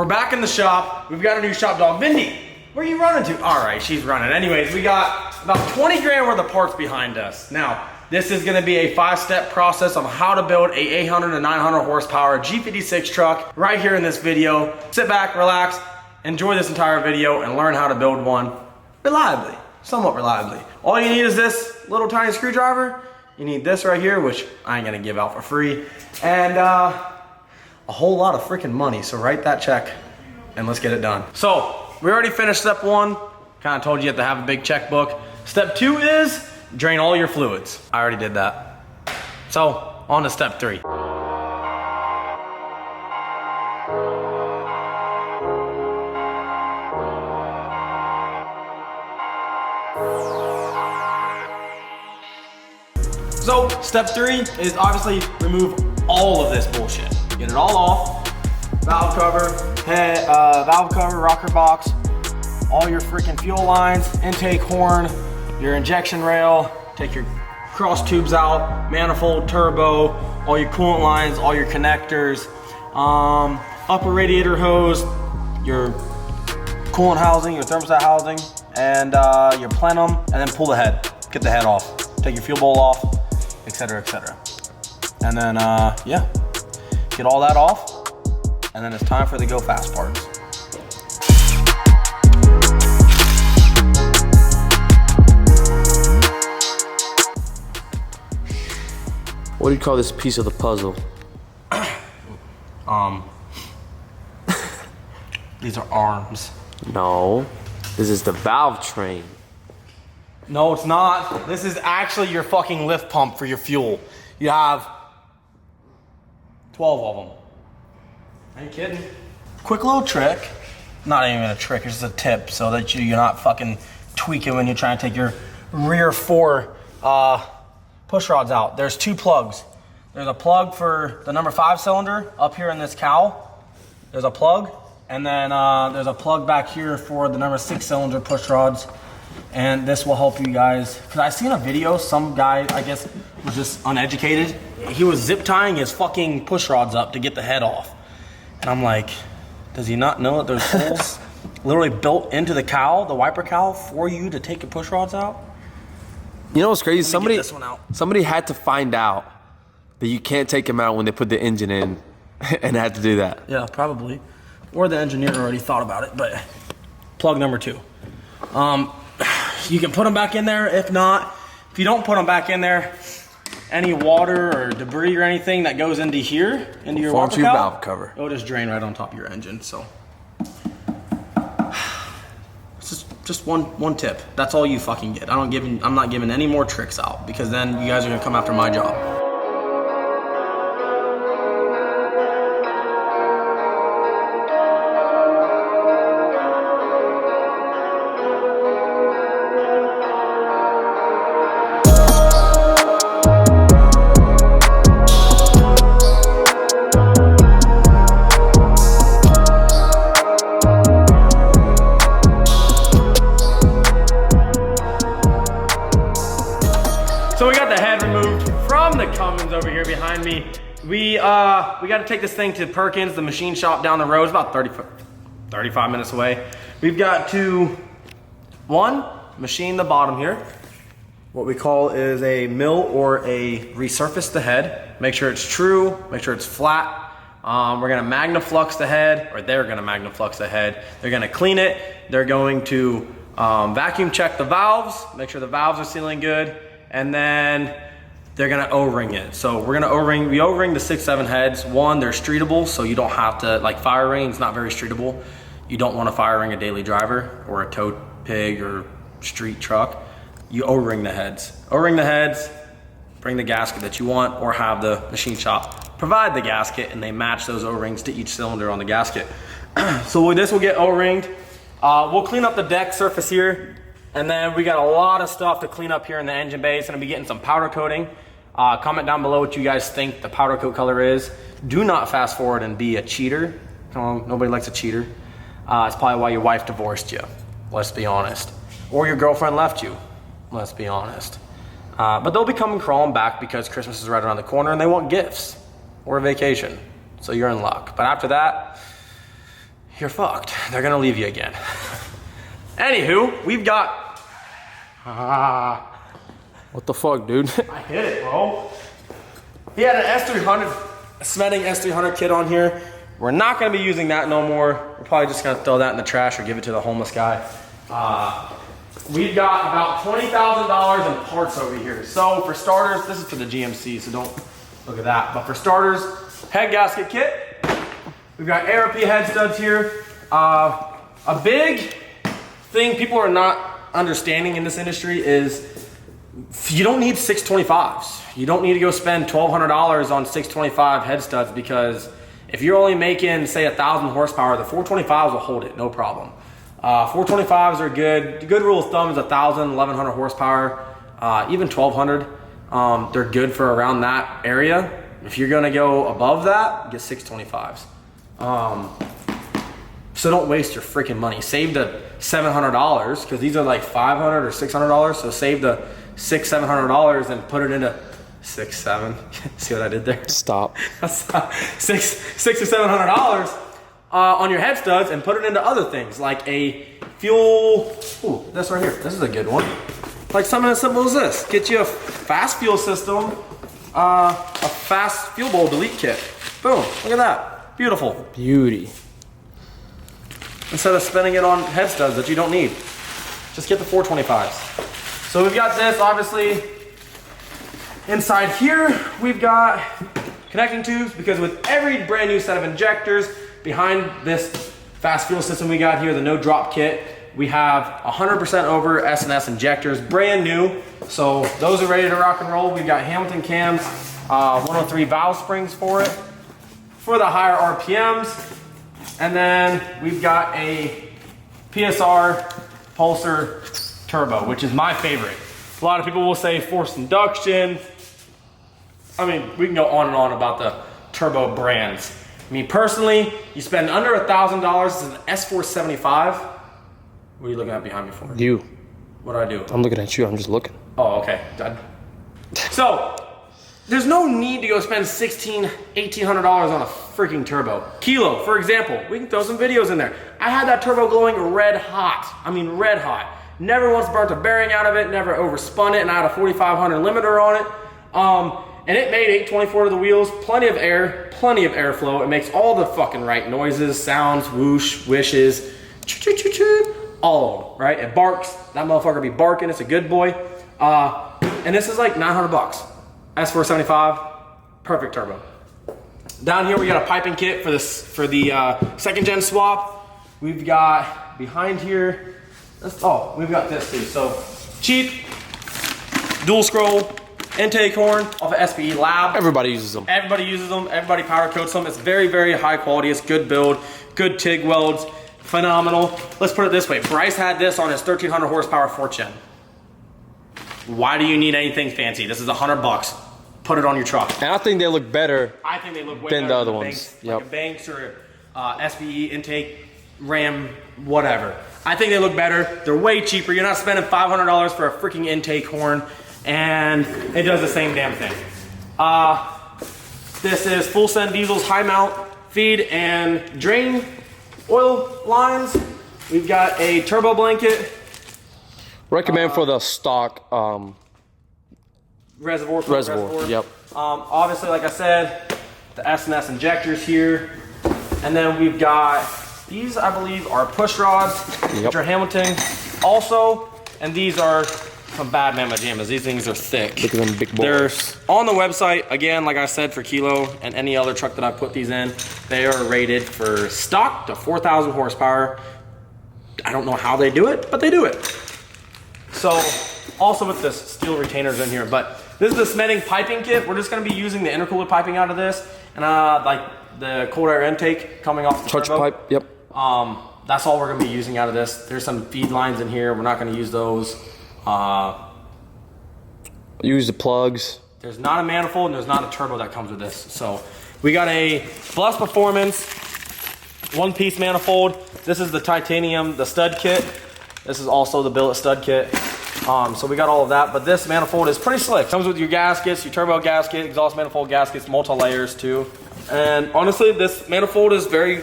We're back in the shop. We've got a new shop dog. Vindy, where are you running to? All right, she's running. Anyways, we got about 20 grand worth of parts behind us. Now, this is gonna be a 5-step process on how to build a 800 to 900 horsepower G56 truck right here in this video. Sit back, relax, enjoy this entire video, and learn how to build one reliably, somewhat reliably. All you need is this little tiny screwdriver. You need this right here, which I ain't gonna give out for free, and a whole lot of freaking money. So write that check and let's get it done. So we already finished step 1. Kind of told you have to have a big checkbook. Step 2 is drain all your fluids. I already did that. So on to step 3. So step 3 is obviously remove all of this bullshit. Get it all off. Valve cover, head, valve cover, rocker box, all your freaking fuel lines, intake horn, your injection rail, take your cross tubes out, manifold, turbo, all your coolant lines, all your connectors, upper radiator hose, your coolant housing, your thermostat housing, and your plenum, and then pull the head. Get the head off. Take your fuel bowl off, etc., etc. And then, yeah, get all that off, and then it's time for the go fast parts. What do you call this piece of the puzzle? These are arms. No, this is the valve train. No, it's not. This is actually your fucking lift pump for your fuel. You have 12 of them. Are you kidding? Quick little trick. Not even a trick, it's just a tip so that you're not fucking tweaking when you're trying to take your rear 4 push rods out. There's 2 plugs. There's a plug for the number 5 cylinder up here in this cowl. There's a plug. And then there's a plug back here for the number 6 cylinder push rods. And this will help you guys. Cause I seen a video, some guy, I guess, was just uneducated. He was zip tying his fucking push rods up to get the head off. And I'm like, does he not know that there's holes literally built into the cowl, the wiper cowl, for you to take your push rods out? You know what's crazy? Somebody had to find out that you can't take them out when they put the engine in and had to do that. Yeah, probably. Or the engineer already thought about it, but plug number 2. You can put them back in there. If not, if you don't put them back in there, any water or debris or anything that goes into here, into your water valve cover, it'll just drain right on top of your engine. So it's just one tip. That's all you fucking get. I'm not giving any more tricks out, because then you guys are gonna come after my job. So we got the head removed from the Cummins over here behind me. We got to take this thing to Perkins, the machine shop down the road. It's about 35 minutes away. We've got to, 1, machine the bottom here. What we call is a mill or a resurface the head. Make sure it's true, make sure it's flat. We're gonna magnaflux the head, or they're gonna magnaflux the head. They're gonna clean it. They're going to vacuum check the valves, make sure the valves are sealing good. And then they're gonna O-ring it. So we're gonna O-ring, we O-ring the 6-7 heads. 1, they're streetable, so you don't have to, like fire ring's not very streetable. You don't wanna fire ring a daily driver or a tow pig or street truck. You O-ring the heads. O-ring the heads, bring the gasket that you want, or have the machine shop provide the gasket, and they match those O-rings to each cylinder on the gasket. So this will get O-ringed. We'll clean up the deck surface here. And then we got a lot of stuff to clean up here in the engine bay. It's gonna be getting some powder coating. Comment down below what you guys think the powder coat color is. Do not fast forward and be a cheater. Nobody likes a cheater. It's probably why your wife divorced you, let's be honest. Or your girlfriend left you, let's be honest. But they'll be coming crawling back because Christmas is right around the corner and they want gifts or a vacation. So you're in luck. But after that, you're fucked. They're gonna leave you again. Anywho, we've got, What the fuck, dude? I hit it, bro. He had an S300, a Smeding S300 kit on here. We're not gonna be using that no more. We're probably just gonna throw that in the trash or give it to the homeless guy. We've got about $20,000 in parts over here. So for starters, this is for the GMC, so don't look at that. But for starters, head gasket kit. We've got ARP head studs here. A big thing people are not understanding in this industry is you don't need 625s. You don't need to go spend $1,200 on 625 head studs, because if you're only making, say, 1,000 horsepower, the 425s will hold it, no problem. 425s are good. Good rule of thumb is 1,000, 1,100 horsepower, even 1,200. They're good for around that area. If you're gonna go above that, get 625s. So don't waste your freaking money. Save the $700, because these are like $500 or $600. So save the $600, $700 and put it into 6, 7. See what I did there? Stop. Six or $700 on your head studs, and put it into other things like a fuel. Ooh, this right here. This is a good one. Like something as simple as this. Get you a fast fuel system, a fast fuel bowl delete kit. Boom. Look at that. Beautiful. Beauty. Instead of spending it on head studs that you don't need, just get the 425s. So we've got this, obviously. Inside here, we've got connecting tubes, because with every brand new set of injectors behind this fast fuel system we got here, the no drop kit, we have 100% over S&S injectors, brand new. So those are ready to rock and roll. We've got Hamilton cams, 103 valve springs for it, for the higher RPMs. And then we've got a PSR Pulsar Turbo, which is my favorite. A lot of people will say forced induction. I mean, we can go on and on about the turbo brands. Me personally, you spend under $1,000. This is an S475. What are you looking at behind me for? You. What do I do? I'm looking at you. I'm just looking. Oh, okay. So, there's no need to go spend $1,600, $1,800 on a freaking turbo. Kilo, for example, we can throw some videos in there. I had that turbo glowing red hot. I mean, red hot. Never once burnt a bearing out of it, never overspun it, and I had a 4,500 limiter on it. And it made 824 to the wheels, plenty of air, plenty of airflow. It makes all the fucking right noises, sounds, whoosh, wishes, choo-choo-choo-choo, all of them, right? It barks, that motherfucker be barking, it's a good boy. And this is like 900 bucks. S475, perfect turbo. Down here we got a piping kit for this, for the second gen swap. We've got behind here, we've got this too. So cheap, dual scroll, intake horn off of SPE Lab. Everybody uses them. Everybody uses them. Everybody powder coats them. It's very, very high quality. It's good build, good TIG welds, phenomenal. Let's put it this way. Bryce had this on his 1,300 horsepower 4th gen. Why do you need anything fancy? This is 100 bucks. Put it on your truck. And I think they look better. I think they look way than better the other than ones. Banks, Yep. like a Banks or SPE intake, Ram, whatever. I think they look better. They're way cheaper. You're not spending $500 for a freaking intake horn, and it does the same damn thing. This is full send diesels, high mount feed and drain oil lines. We've got a turbo blanket. Recommend for the stock Reservoir. Yep. Obviously, like I said, the S&S injectors here. And then we've got these, I believe, are push rods, which are Hamilton also. And these are some bad mamma jammas. These things are thick. Look at them big They're balls. on the website, again, like I said, for Kilo and any other truck that I put these in. They are rated for stock to 4,000 horsepower. I don't know how they do it, but they do it. So, also with this steel retainers in here, but this is the Smeding piping kit. We're just gonna be using the intercooler piping out of this, and like the cold air intake coming off the Touch turbo. pipe, yep. That's all we're gonna be using out of this. There's some feed lines in here. We're not gonna use those. Use the plugs. There's not a manifold and there's not a turbo that comes with this. So we got a Plus Performance one-piece manifold. This is the titanium, the stud kit. This is also the billet stud kit. So we got all of that, but this manifold is pretty slick. Comes with your gaskets, your turbo gasket, exhaust manifold gaskets, multi-layers too. And honestly, this manifold is very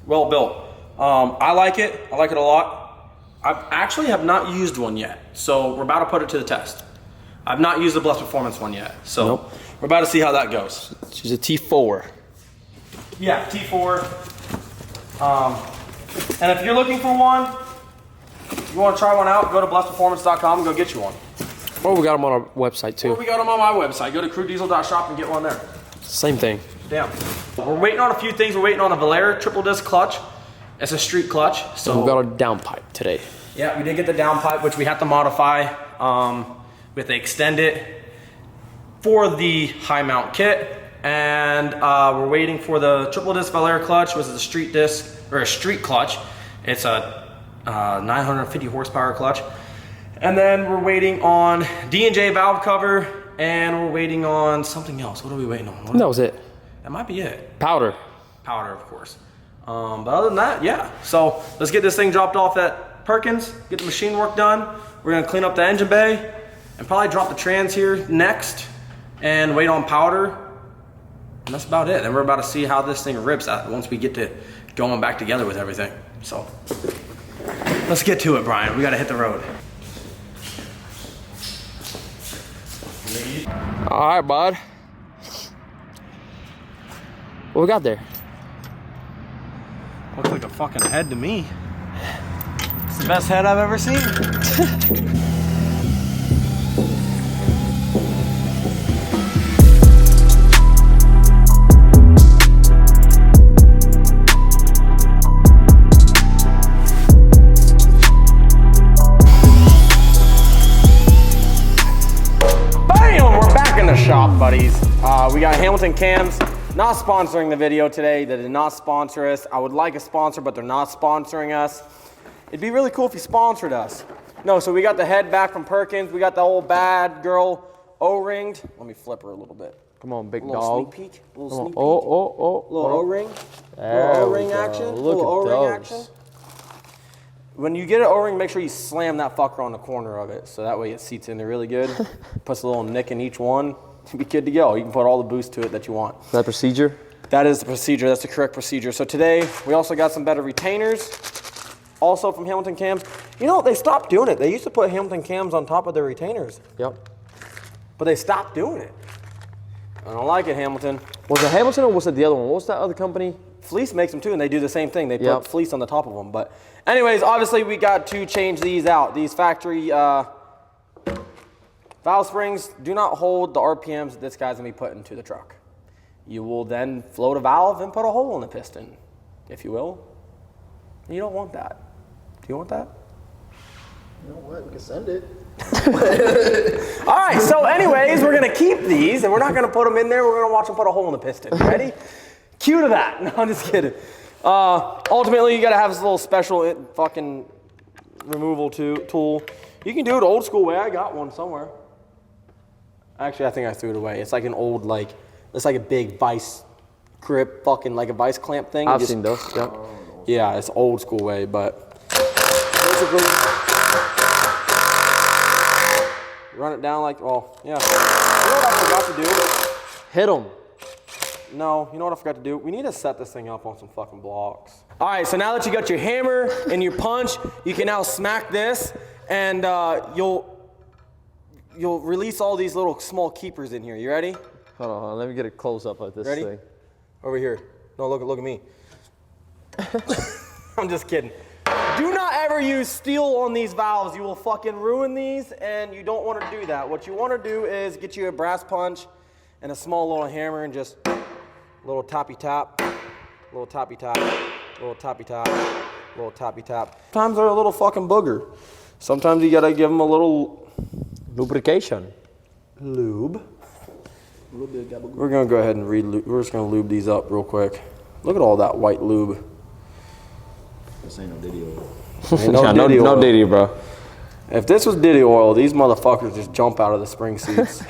well built. I like it a lot. I actually have not used one yet, so we're about to put it to the test. I've not used the Blessed Performance one yet, so we're about to see how that goes. She's a T4. Yeah, T4. And if you're looking for one, you want to try one out, go to blessedperformance.com and go get you one. Or we got them on our website too. Or we got them on my website. Go to crudiesel.shop and get one there. Same thing. Damn. We're waiting on a few things. We're waiting on a Valera triple disc clutch. It's a street clutch. So we got a downpipe today. Yeah, we did get the downpipe, which we have to modify. We have to extend it for the high mount kit. And we're waiting for the triple disc Valera clutch, which is a street disc, or a street clutch. It's a 950 horsepower clutch. And then we're waiting on D&J valve cover, and we're waiting on something else. What are we waiting on? That was it. That might be it. Powder. Powder, of course. But other than that, yeah. So let's get this thing dropped off at Perkins, get the machine work done. We're gonna clean up the engine bay, and probably drop the trans here next, and wait on powder. And that's about it. And we're about to see how this thing rips out once we get to going back together with everything. So let's get to it, Brian. We gotta hit the road. All right, bud. What we got there? Looks like a fucking head to me. It's the best head I've ever seen. Shop buddies. We got Hamilton Cams, not sponsoring the video today. They did not sponsor us. I would like a sponsor, but they're not sponsoring us. It'd be really cool if you sponsored us. No, so we got the head back from Perkins. We got the old bad girl O-ringed. Let me flip her a little bit. Come on, big a little dog. Sneak peek. A little sneak peek. Little O-ring. Little O-ring action. Look little at O-ring those. action. When you get an O-ring, make sure you slam that fucker on the corner of it, so that way it seats in there really good. Puts a little nick in each one. Be good to go. You can put all the boost to it that you want. Is that procedure? That is the procedure. That's the correct procedure. So today, we also got some better retainers, also from Hamilton Cams. You know, they stopped doing it. They used to put Hamilton Cams on top of their retainers. Yep. But they stopped doing it. I don't like it, Hamilton. Was it Hamilton or was it the other one? What was that other company? Fleece makes them too, and they do the same thing. They put fleece on the top of them. But anyways, obviously we got to change these out. These factory valve springs do not hold the RPMs that this guy's gonna be putting to the truck. You will then float a valve and put a hole in the piston, if you will. You don't want that. Do you want that? You know what? We can send it. All right, so anyways, we're gonna keep these and we're not gonna put them in there. We're gonna watch them put a hole in the piston. Ready? Cue to that. No, I'm just kidding. Ultimately, you gotta have this little special fucking removal tool. You can do it old school way. I got one somewhere. Actually, I think I threw it away. It's like an old, it's like a big vice grip, fucking like a vice clamp thing. I've seen those, yeah. Yeah, it's old school way, but basically, run it down like, well, yeah. You know what I forgot to do? Hit them. No, you know what I forgot to do? We need to set this thing up on some fucking blocks. All right, so now that you got your hammer and your punch, you can now smack this, and you'll release all these little small keepers in here. You ready? Hold on, let me get a close up of this thing. Over here. No, look at me. I'm just kidding. Do not ever use steel on these valves. You will fucking ruin these, and you don't want to do that. What you want to do is get you a brass punch and a small little hammer and just little tappy tap, little tappy tap, little tappy tap, little tappy tap. Sometimes they're a little fucking booger. Sometimes you gotta give them a little lubrication. Lube. We're gonna go ahead and we're just gonna lube these up real quick. Look at all that white lube. This ain't no Diddy oil. Ain't no Diddy oil. No Diddy, bro. If this was Diddy oil, these motherfuckers just jump out of the spring seats.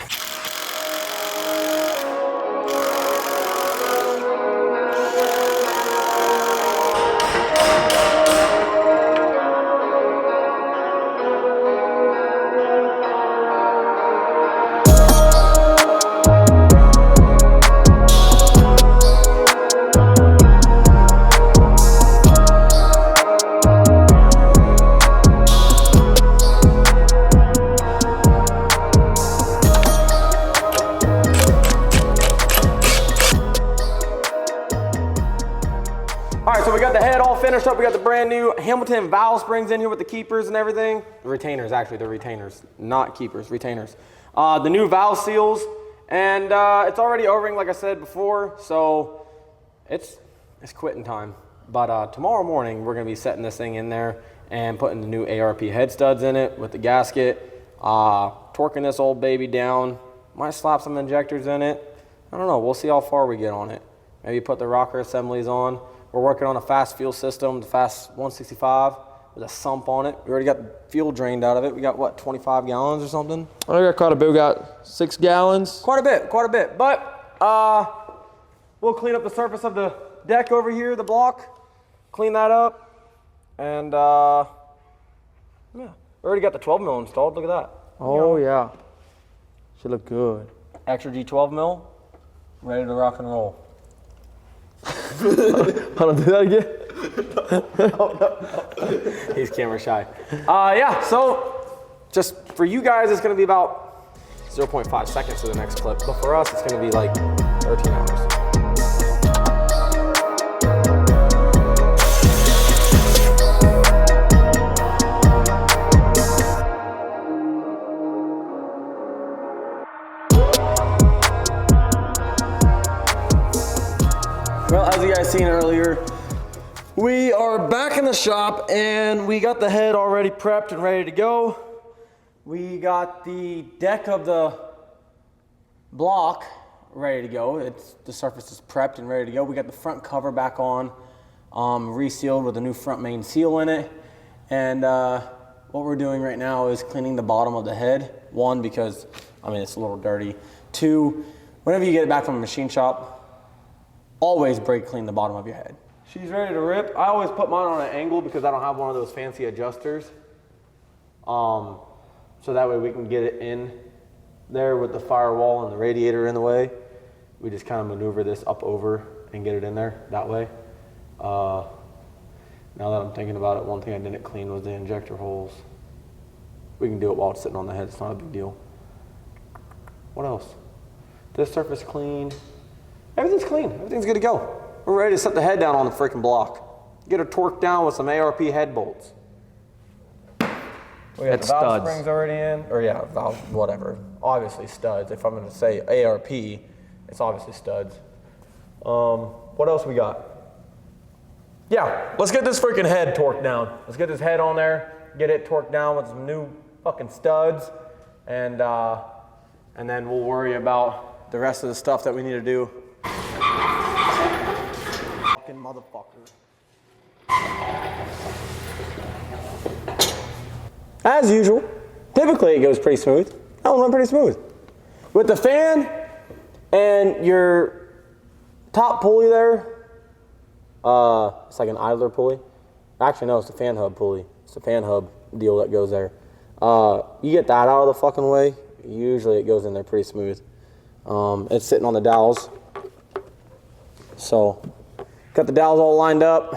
finished up. We got the brand new Hamilton valve springs in here with the keepers and everything. The retainers, actually, they're retainers, not keepers, retainers. The new valve seals, and it's already O-ring, like I said before, so it's quitting time. But tomorrow morning, we're gonna be setting this thing in there and putting the new ARP head studs in it with the gasket, torquing this old baby down. Might slap some injectors in it. I don't know, we'll see how far we get on it. Maybe put the rocker assemblies on. We're working on a fast fuel system, the fast 165 with a sump on it. We already got the fuel drained out of it. We got what, 25 gallons or something? I got quite a bit. We got 6 gallons. Quite a bit. But we'll clean up the surface of the deck over here, the block, clean that up, and yeah, we already got the 12 mil installed. Look at that. Oh yeah, should look good. Extra G 12 mil, ready to rock and roll. Hold on, do that again. No. He's camera shy. Yeah, so just for you guys, it's gonna be about 0.5 seconds to the next clip, but for us, it's gonna be like 13 hours. Well, as you guys seen earlier, we are back in the shop and we got the head already prepped and ready to go. We got the deck of the block ready to go. The surface is prepped and ready to go. We got the front cover back on, resealed with a new front main seal in it. And what we're doing right now is cleaning the bottom of the head. One, because, I mean, it's a little dirty. Two, whenever you get it back from a machine shop, always brake clean the bottom of your head. She's ready to rip. I always put mine on an angle because I don't have one of those fancy adjusters. So that way we can get it in there with the firewall and the radiator in the way. We just kind of maneuver this up over and get it in there that way. Now that I'm thinking about it, one thing I didn't clean was the injector holes. We can do it while it's sitting on the head. It's not a big deal. What else? This surface clean. Everything's clean. Everything's good to go. We're ready to set the head down on the freaking block. Get her torqued down with some ARP head bolts. We got the valve springs already in. Or yeah, valve, whatever. Obviously studs. If I'm going to say ARP, it's obviously studs. What else we got? Yeah, let's get this freaking head torqued down. Let's get this head on there, get it torqued down with some new fucking studs, and then we'll worry about the rest of the stuff that we need to do. Fucking motherfucker. As usual, typically it goes pretty smooth. That one went pretty smooth. With the fan and your top pulley there, it's like an idler pulley. Actually, no, it's the fan hub pulley. It's the fan hub deal that goes there. You get that out of the fucking way, usually it goes in there pretty smooth. It's sitting on the dowels. So, got the dowels all lined up.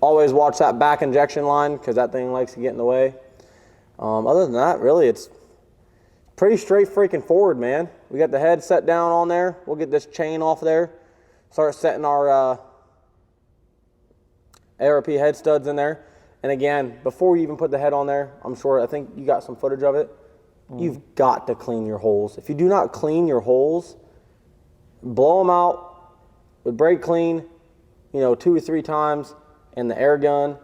Always watch that back injection line because that thing likes to get in the way. Other than that, really, it's pretty straight freaking forward, man. We got the head set down on there. We'll get this chain off there. Start setting our ARP head studs in there. And again, before you even put the head on there, I think you got some footage of it. You've got to clean your holes. If you do not clean your holes, blow them out with brake clean, 2 or 3 times, and the air gun.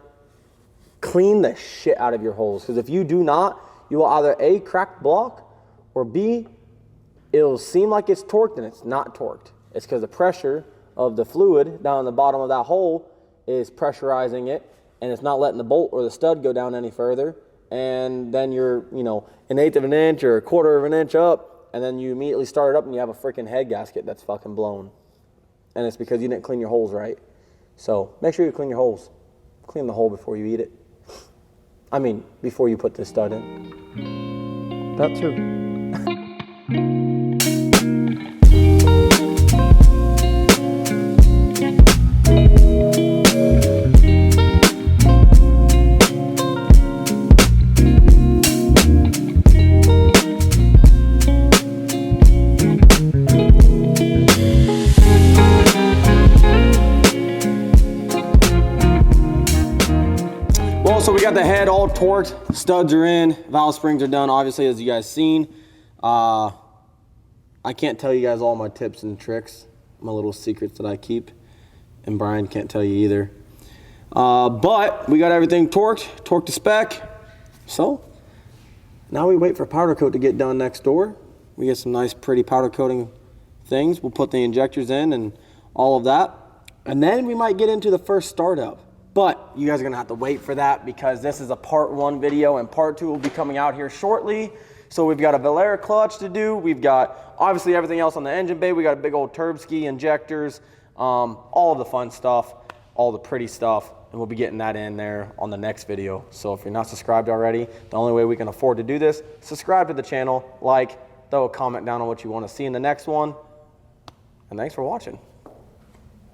Clean the shit out of your holes. Because if you do not, you will either A, crack the block, or B, it'll seem like it's torqued and it's not torqued. It's because the pressure of the fluid down the bottom of that hole is pressurizing it, and it's not letting the bolt or the stud go down any further. And then you're, 1/8 of an inch or 1/4 of an inch up, and then you immediately start it up and you have a freaking head gasket that's fucking blown. And it's because you didn't clean your holes right. So make sure you clean your holes. Clean the hole before you eat it. I mean, before you put this stud in. That too. got the head all torqued, studs are in, valve springs are done, obviously, as you guys seen. I can't tell you guys all my tips and tricks, my little secrets that I keep, and Brian can't tell you either. But we got everything torqued to spec. So now we wait for powder coat to get done next door. We get some nice pretty powder coating things. We'll put the injectors in and all of that. And then we might get into the first startup. But you guys are gonna have to wait for that because this is a part 1 video and part 2 will be coming out here shortly. So we've got a Valera clutch to do. We've got obviously everything else on the engine bay. We got a big old turb ski, injectors, all of the fun stuff, all the pretty stuff. And we'll be getting that in there on the next video. So if you're not subscribed already, the only way we can afford to do this, subscribe to the channel, like, throw a comment down on what you wanna see in the next one. And thanks for watching.